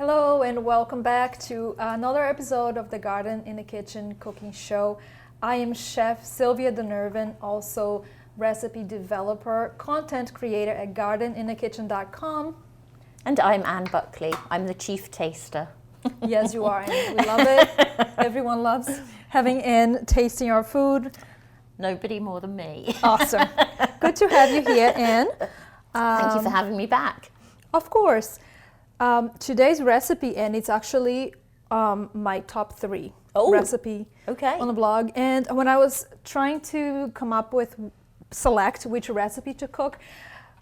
Hello and welcome back to another episode of the Garden in the Kitchen cooking show. I am Chef Silvia Dunnirvine, also recipe developer, content creator at gardeninthekitchen.com. And I'm Anne Buckley. I'm the chief taster. Yes, you are, and we love it. Everyone loves having Anne tasting our food. Nobody more than me. Awesome. Good to have you here, Anne. Thank you for having me back. Of course. Today's recipe, and it's actually my top 3 recipe on the blog. And when I was trying to select which recipe to cook,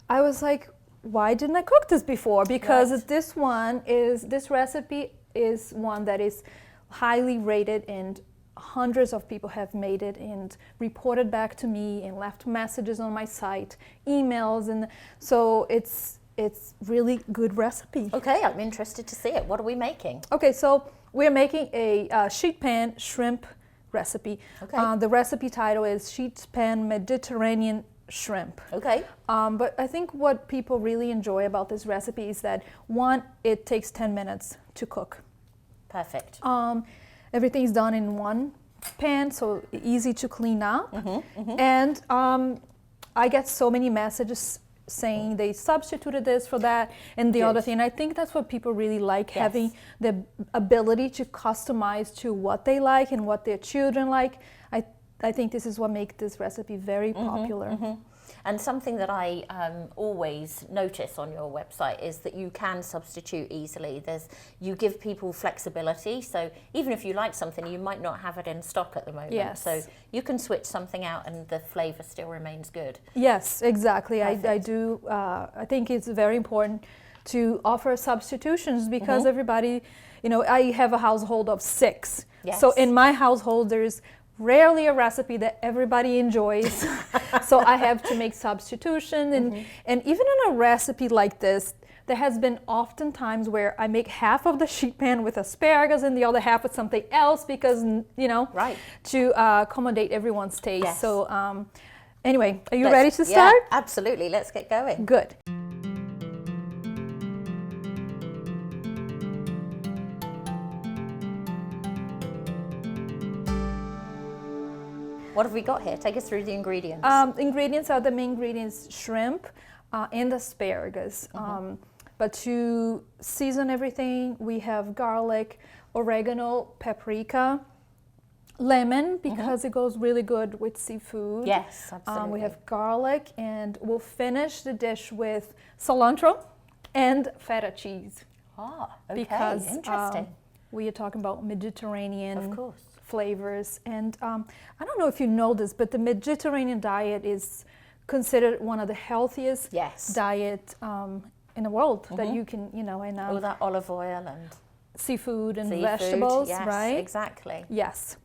I was like, why didn't I cook this before? Because this recipe is one that is highly rated, and hundreds of people have made it and reported back to me and left messages on my site, emails, and so it's really good recipe. Okay, I'm interested to see it. What are we making? Okay, so we're making a sheet pan shrimp recipe. Okay. The recipe title is sheet pan Mediterranean shrimp. Okay. But I think what people really enjoy about this recipe is that, one, it takes 10 minutes to cook. Perfect. Everything's done in one pan, so easy to clean up. And I get so many messages saying they substituted this for that and the other thing. I think that's what people really like, having the ability to customize to what they like and what their children like. I think this is what makes this recipe very popular. And something that I always notice on your website is that you can substitute easily. You give people flexibility, so even if you like something, you might not have it in stock at the moment. Yes. So you can switch something out and the flavour still remains good. Yes, exactly. I do. I think it's very important to offer substitutions because everybody, I have a household of 6. Yes. So in my household, there's rarely a recipe that everybody enjoys. So I have to make substitution. And even in a recipe like this, there has been often times where I make half of the sheet pan with asparagus and the other half with something else because, to accommodate everyone's taste. Yes. So anyway, are you ready to start? Yeah, absolutely. Let's get going. Good. What have we got here? Take us through the ingredients. Ingredients are the main ingredients: shrimp and asparagus. But to season everything, we have garlic, oregano, paprika, lemon, because it goes really good with seafood. Yes, absolutely. We have garlic, and we'll finish the dish with cilantro and feta cheese. Ah, okay, because, interesting. We are talking about Mediterranean Of course. flavors. And I don't know if you know this, but the Mediterranean diet is considered one of the healthiest diet in the world that you can, and all that olive oil and seafood and vegetables, yes, right? Exactly. Yes.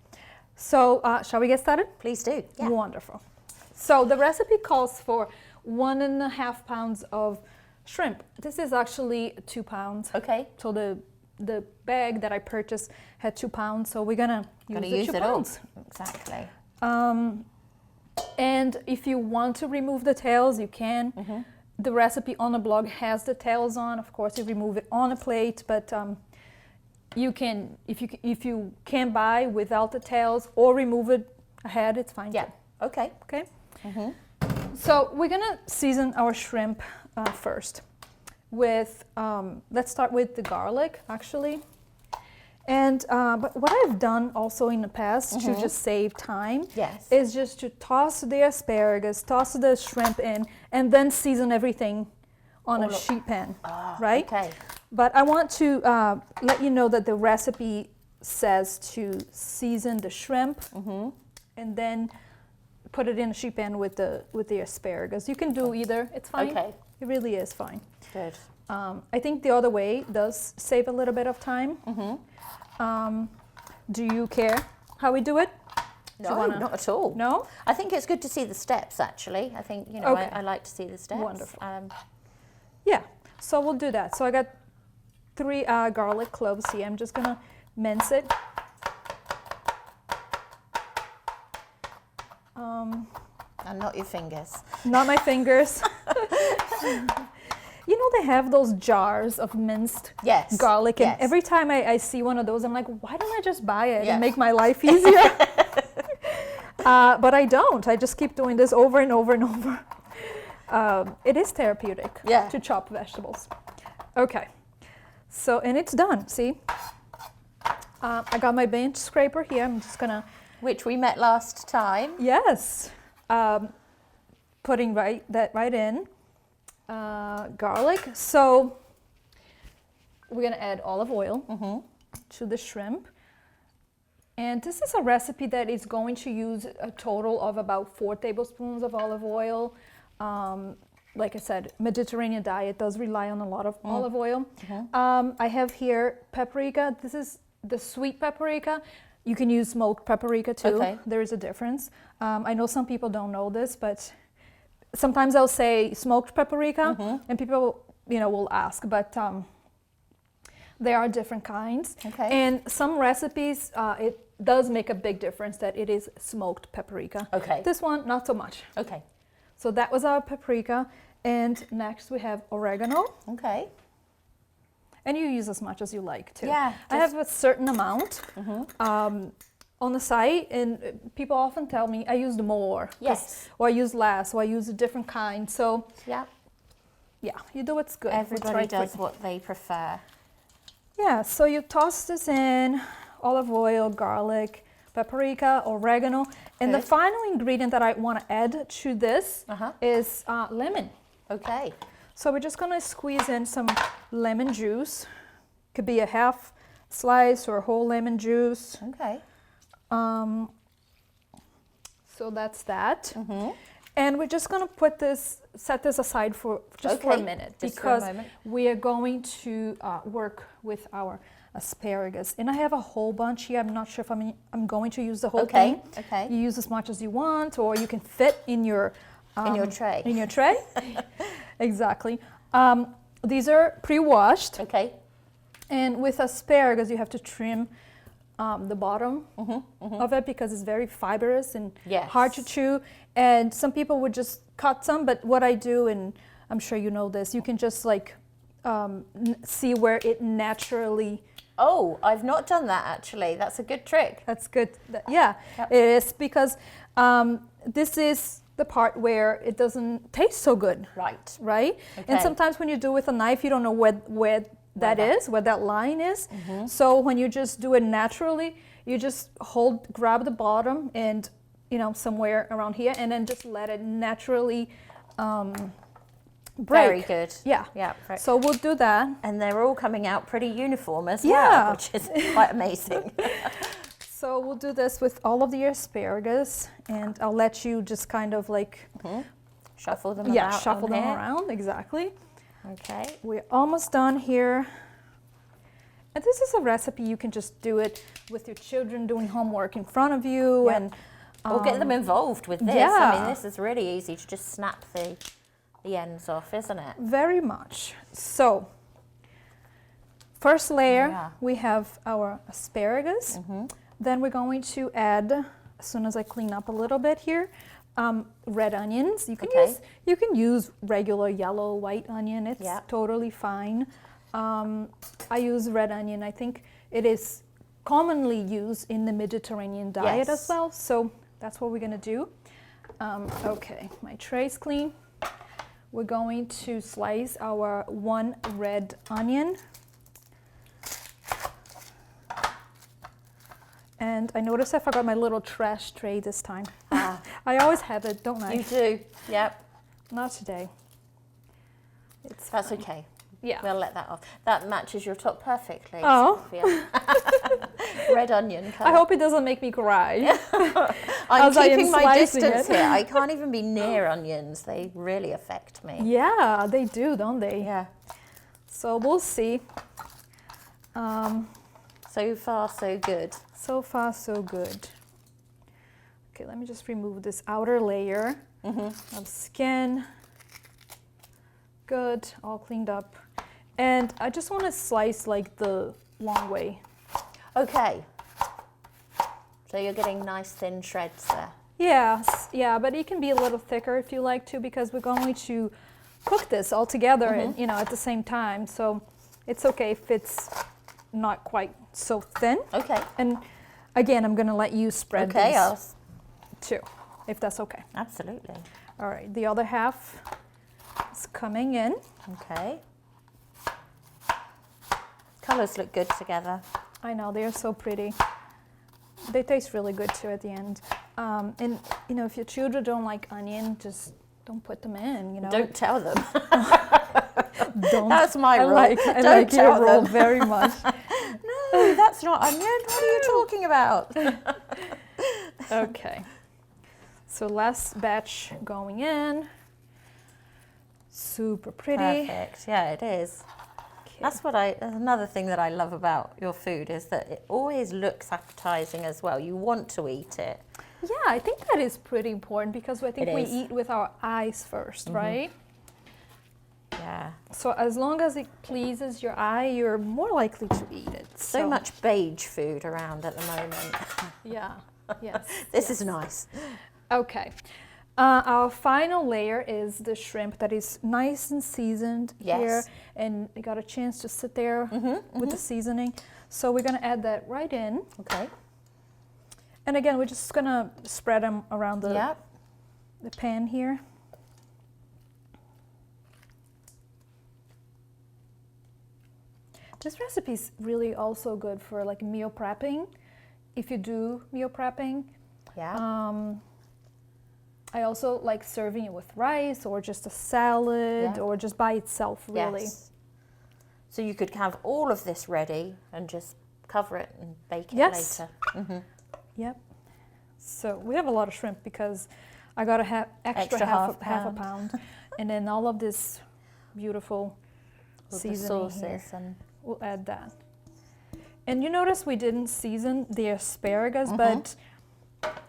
So shall we get started? Please do. Yeah. Wonderful. So the recipe calls for 1.5 pounds of shrimp. This is actually 2 pounds. Okay. So the bag that I purchased had 2 pounds, so we're gonna use the 2 pounds. Exactly. And if you want to remove the tails, you can. The recipe on the blog has the tails on. Of course, you remove it on a plate, but you can, if you can buy without the tails or remove it ahead, it's fine. Yeah. Too. Okay. Okay. So we're gonna season our shrimp first with. Let's start with the garlic, actually. And but what I've done also in the past to just save time is just to toss the asparagus, toss the shrimp in, and then season everything on a sheet pan, right? Okay. But I want to let you know that the recipe says to season the shrimp and then put it in a sheet pan with the asparagus. You can do either. It's fine. Okay. It really is fine. Good. I think the other way does save a little bit of time. Do you care how we do it? No, not at all. No? I think it's good to see the steps, actually. I think, I like to see the steps. Wonderful. Yeah, so we'll do that. So I got 3 garlic cloves here. I'm just going to mince it. And not your fingers. Not my fingers. You know, they have those jars of minced garlic, and every time I see one of those, I'm like, why don't I just buy it and make my life easier? But I don't. I just keep doing this over and over and over. It is therapeutic to chop vegetables. Okay, so, and it's done, see? I got my bench scraper here. I'm just gonna... Which we met last time. Yes. Putting that right in. Garlic. So we're gonna add olive oil to the shrimp. And this is a recipe that is going to use a total of about 4 tablespoons of olive oil. Like I said, Mediterranean diet does rely on a lot of olive oil. I have here paprika. This is the sweet paprika. You can use smoked paprika too. There is a difference. I know some people don't know this, but sometimes I'll say smoked paprika, and people, will ask, but there are different kinds. And some recipes, it does make a big difference that it is smoked paprika. This one, not so much. So that was our paprika, and next we have oregano. And you use as much as you like too. I have a certain amount on the site, and people often tell me I used more, or I use less, or I use a different kind. So you do what's good. Everybody does what they prefer. Yeah, so you toss this in, olive oil, garlic, paprika, oregano, and the final ingredient that I want to add to this is lemon. So we're just gonna squeeze in some lemon juice. Could be a half slice or a whole lemon juice. So that's that. And we're just gonna set this aside for for a minute, because we are going to work with our asparagus. And I have a whole bunch here. I'm not sure if I'm going to use the whole thing. You use as much as you want, or you can fit in your tray. In your tray. Exactly. These are pre-washed. And with asparagus, you have to trim the bottom of it, because it's very fibrous and hard to chew. And some people would just cut some, but what I do, and I'm sure you know this, you can just see where it naturally... Oh, I've not done that actually. That's a good trick. That's good. It is, because this is the part where it doesn't taste so good. Right? And sometimes when you do it with a knife, you don't know where that line is. So when you just do it naturally, you just grab the bottom and, somewhere around here, and then just let it naturally break. Very good. So we'll do that. And they're all coming out pretty uniform as well, which is quite amazing. So we'll do this with all of the asparagus, and I'll let you just kind of shuffle them about. Shuffle them around, exactly. Okay. We're almost done here. And this is a recipe you can just do it with your children doing homework in front of you, and or get them involved with this. I mean, this is really easy to just snap the ends off, isn't it? Very much. So, first layer, we have our asparagus. Then we're going to add, as soon as I clean up a little bit here, red onions. You can use regular yellow, white onion. It's totally fine. I use red onion. I think it is commonly used in the Mediterranean diet as well. So that's what we're gonna do. Okay, my tray's clean. We're going to slice our 1 red onion. And I noticed I forgot my little trash tray this time. I always have it, don't I? You do, Not today. That's fine. Okay. We'll let that off. That matches your top perfectly, Oh. Silvia. Red onion colour. I hope it doesn't make me cry. I'm keeping my distance here. I can't even be near onions. They really affect me. Yeah, they do, don't they? Yeah. So we'll see. So far, so good. So far, so good. Okay, let me just remove this outer layer of skin. Good, all cleaned up. And I just want to slice the long way. Okay. So you're getting nice thin shreds there. Yes, but it can be a little thicker if you like to, because we're going to cook this all together and, you know, at the same time. So it's okay if it's not quite so thin. Okay. And again, I'm going to let you spread these too, if that's okay. Absolutely. All right, the other half is coming in. Okay. Colors look good together. I know, they're so pretty. They taste really good too at the end. And, you know, if your children don't like onion, just don't put them in, you know. Don't tell them. Don't. That's my rule. I like your rule very much. No, that's not onion. What are you talking about? Okay. So last batch going in. Super pretty. Perfect. Yeah, it is. Okay. That's another thing that I love about your food is that it always looks appetizing as well. You want to eat it. Yeah, I think that is pretty important because I think we eat with our eyes first, right? Yeah. So as long as it pleases your eye, you're more likely to eat it. So much beige food around at the moment. Yeah. Yes. This is nice. Okay. Our final layer is the shrimp that is nice and seasoned here, and it got a chance to sit there with the seasoning. So we're going to add that right in. Okay. And again, we're just going to spread them around the pan here. This recipe is really also good for like meal prepping, if you do meal prepping. Yeah. I also like serving it with rice or just a salad or just by itself, really. Yes. So you could have all of this ready and just cover it and bake it later. Yep. So we have a lot of shrimp because I got a extra half a pound. And then all of this beautiful seasoning here. And we'll add that. And you notice we didn't season the asparagus, but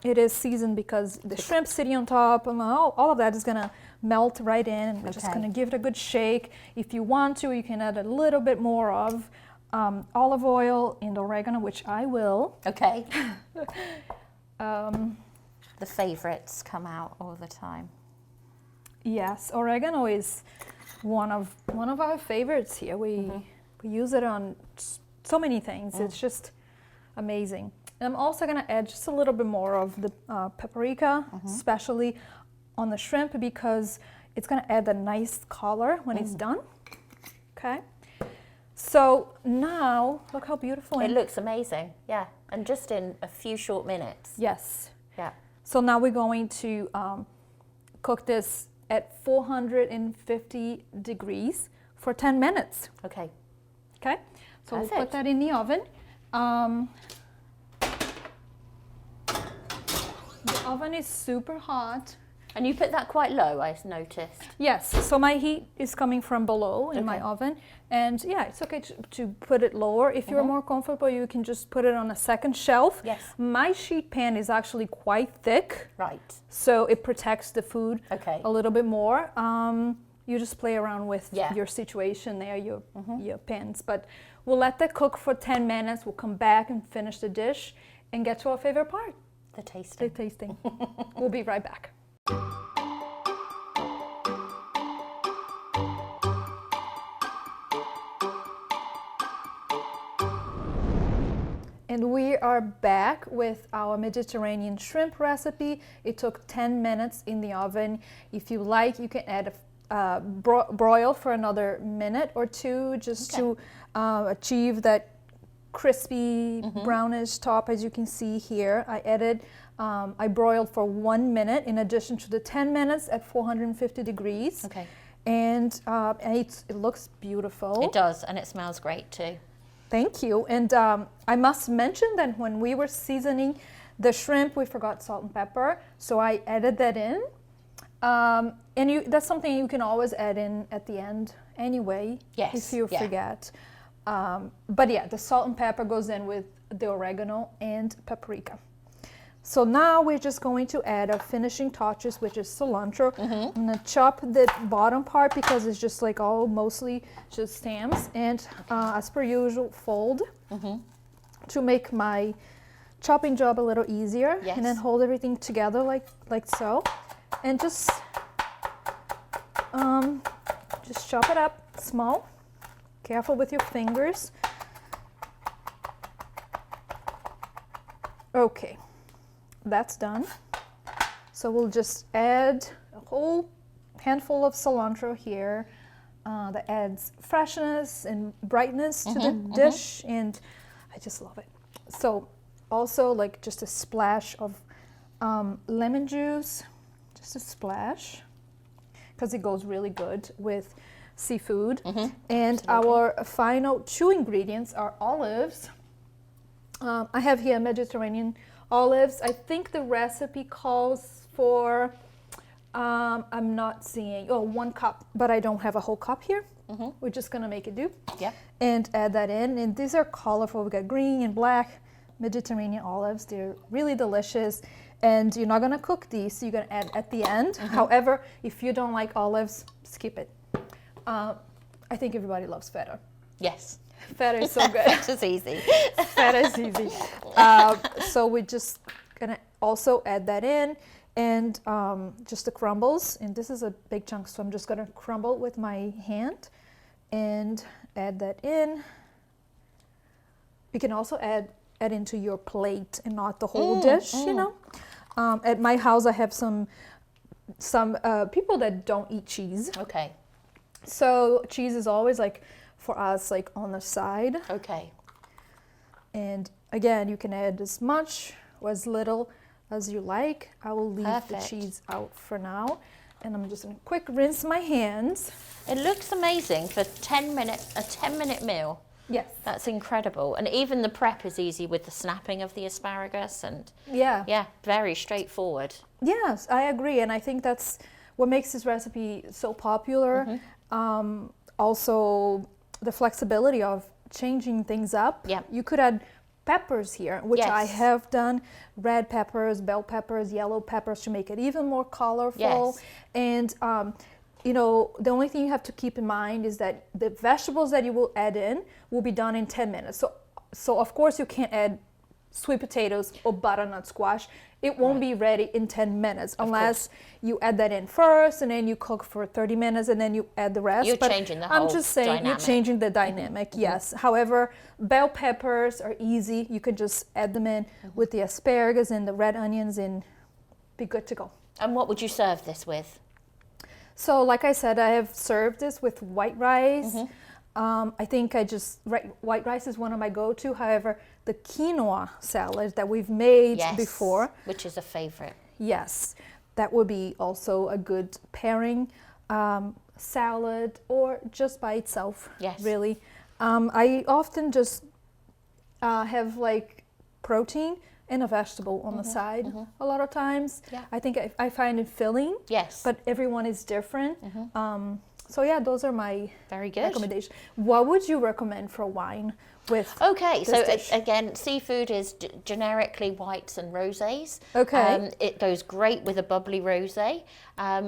it is seasoned because the shrimp sitting on top and all of that is going to melt right in. And we're just going to give it a good shake. If you want to, you can add a little bit more of olive oil and oregano, which I will. Okay. The favorites come out all the time. Yes, oregano is one of our favorites here. We use it on so many things. It's just amazing. And I'm also going to add just a little bit more of the paprika, especially on the shrimp, because it's going to add a nice color when it's done. Okay. So now, look how beautiful it looks. Amazing. Yeah. And just in a few short minutes. Yes. Yeah. So now we're going to cook this at 450 degrees for 10 minutes. Okay. Okay. So we'll put that in the oven. The oven is super hot. And you put that quite low, I noticed. Yes, so my heat is coming from below in my oven. And yeah, it's okay to put it lower. If you're more comfortable, you can just put it on a second shelf. Yes. My sheet pan is actually quite thick. Right. So it protects the food a little bit more. You just play around with your situation there, your pans. But we'll let that cook for 10 minutes. We'll come back and finish the dish and get to our favorite part. The tasting. The tasting. We'll be right back. And we are back with our Mediterranean shrimp recipe. It took 10 minutes in the oven. If you like, you can add a broil for another minute or two just to achieve that crispy brownish top, as you can see here. I broiled for 1 minute in addition to the 10 minutes at 450 degrees. Okay. And it looks beautiful. It does, and it smells great too. Thank you. And I must mention that when we were seasoning the shrimp, we forgot salt and pepper. So I added that in. And that's something you can always add in at the end anyway, if you forget. But yeah, the salt and pepper goes in with the oregano and paprika. So now we're just going to add our finishing touches, which is cilantro. I'm gonna chop the bottom part because it's just like mostly just stems. And as per usual, fold to make my chopping job a little easier. Yes. And then hold everything together like so. And just Just chop it up small. Careful with your fingers. Okay, that's done. So we'll just add a whole handful of cilantro here. That adds freshness and brightness to the dish, and I just love it. So also like just a splash of lemon juice, just a splash, because it goes really good with seafood. And our final 2 ingredients are olives. I have here Mediterranean olives. I think the recipe calls for, I'm not seeing, 1 cup, but I don't have a whole cup here. We're just gonna make it do. Yeah. And add that in. And these are colorful. We got green and black Mediterranean olives. They're really delicious. And you're not gonna cook these, so you're gonna add at the end. However, if you don't like olives, skip it. I think everybody loves feta. Yes. Feta is so good. Feta's easy. Feta is easy. So we're just gonna also add that in, and just the crumbles. And this is a big chunk, so I'm just gonna crumble with my hand and add that in. You can also add into your plate and not the whole dish, you know. At my house, I have some people that don't eat cheese. Okay. So cheese is always like for us like on the side. Okay. And again, you can add as much or as little as you like. I will leave the cheese out for now, and I'm just gonna quick rinse my hands. It looks amazing for a 10-minute meal. Yes. That's incredible. And even the prep is easy with the snapping of the asparagus, and yeah, very straightforward. Yes, I agree, and I think that's what makes this recipe so popular. Also, the flexibility of changing things up. Yeah. You could add peppers here, which I have done. Red peppers, bell peppers, yellow peppers to make it even more colorful. Yes. And you know, the only thing you have to keep in mind is that the vegetables that you will add in will be done in 10 minutes. So of course you can't add sweet potatoes or butternut squash. It won't be ready in 10 minutes unless you add that in first, and then you cook for 30 minutes, and then you add the rest. You're changing the whole I'm just saying dynamic. You're changing the dynamic, yes. However, bell peppers are easy. You can just add them in with the asparagus and the red onions and be good to go. And what would you serve this with? So like I said, I have served this with white rice. I think white rice is one of my go-to. However, the quinoa salad that we've made before, which is a favorite. Yes, that would be also a good pairing. Salad or just by itself. Yes, really. I often just have like protein and a vegetable on the side a lot of times. Yeah. I think I find it filling. Yes. But everyone is different. So yeah, those are my recommendations. What would you recommend for wine with this dish? Again, seafood is generically whites and rosés. Okay. It goes great with a bubbly rosé.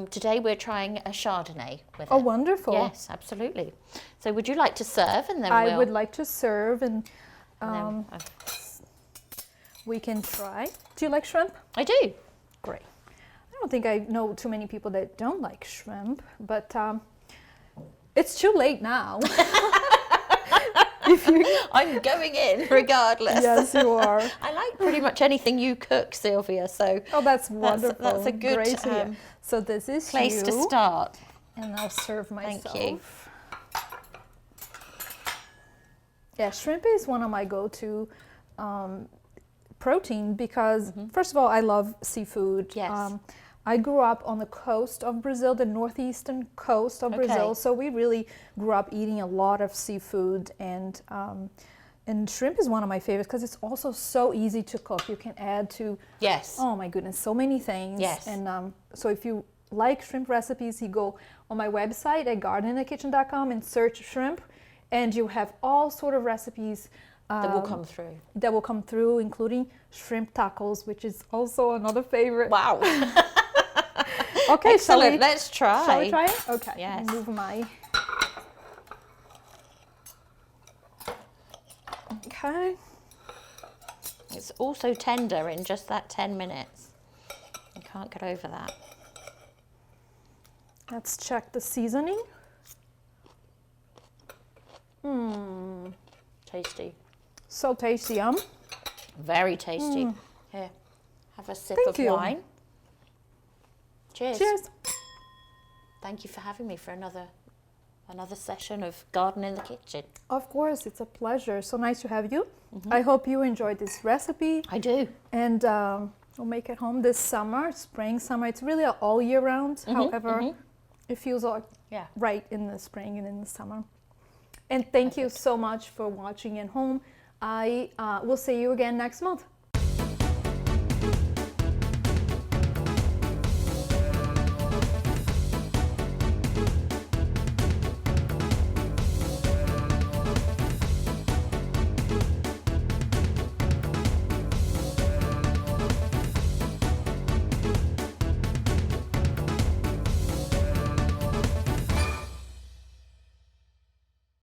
Today we're trying a Chardonnay with it. Oh, wonderful. Yes, absolutely. So would you like to serve, and then I would like to serve, and we can try. Do you like shrimp? I do. Great. I don't think I know too many people that don't like shrimp, but it's too late now. I'm going in regardless. Yes, you are. I like pretty much anything you cook, Silvia. So that's wonderful. That's a good so this is place to start. And I'll serve myself. Thank you. Yeah, shrimp is one of my go-to protein because first of all, I love seafood. Yes. I grew up on the coast of Brazil, the northeastern coast of Brazil, so we really grew up eating a lot of seafood, and shrimp is one of my favorites because it's also so easy to cook. You can add to oh my goodness, so many things. Yes. And so if you like shrimp recipes, you go on my website at gardeninthekitchen.com and search shrimp, and you have all sort of recipes that will come through. That will come through, including shrimp tacos, which is also another favorite. Wow. Okay, excellent. Let's try. Shall we try it? Okay. Yes. Move my. Okay. It's also tender in just that 10 minutes. You can't get over that. Let's check the seasoning. Tasty. So tasty, Very tasty. Here, have a sip Thank of you. wine. Cheers. Cheers. Thank you for having me for another session of Garden in the Kitchen. Of course, it's a pleasure. So nice to have you. I hope you enjoyed this recipe. I do. And we'll make it home this summer, spring, summer. It's really all year round. However, it feels like right in the spring and in the summer. And thank you so much for watching at home. I will see you again next month.